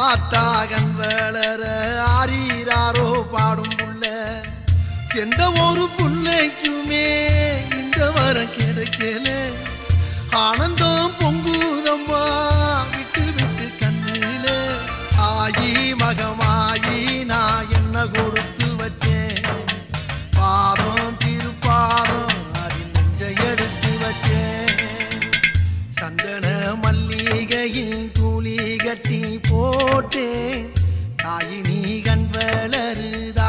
ஆத்தாகன் வளர ஆரீராரோ பாடும் புள்ள எந்த ஒரு புள்ளைக்குமே இந்த வரம் கிடைக்கல ஆனந்தம் பொங்குதம்மா விட்டு விட்டு கண்ணில ஆயி மகமாயி நான் என்ன கொடுத்து வச்சேன் பாதம் திருப்பாதம் அதில் நெஞ்ச எடுத்து வச்சேன் சந்தன மல்லிகையில் தூளி கட்டி போட்டேன் தாயி நீ கண் வளருதா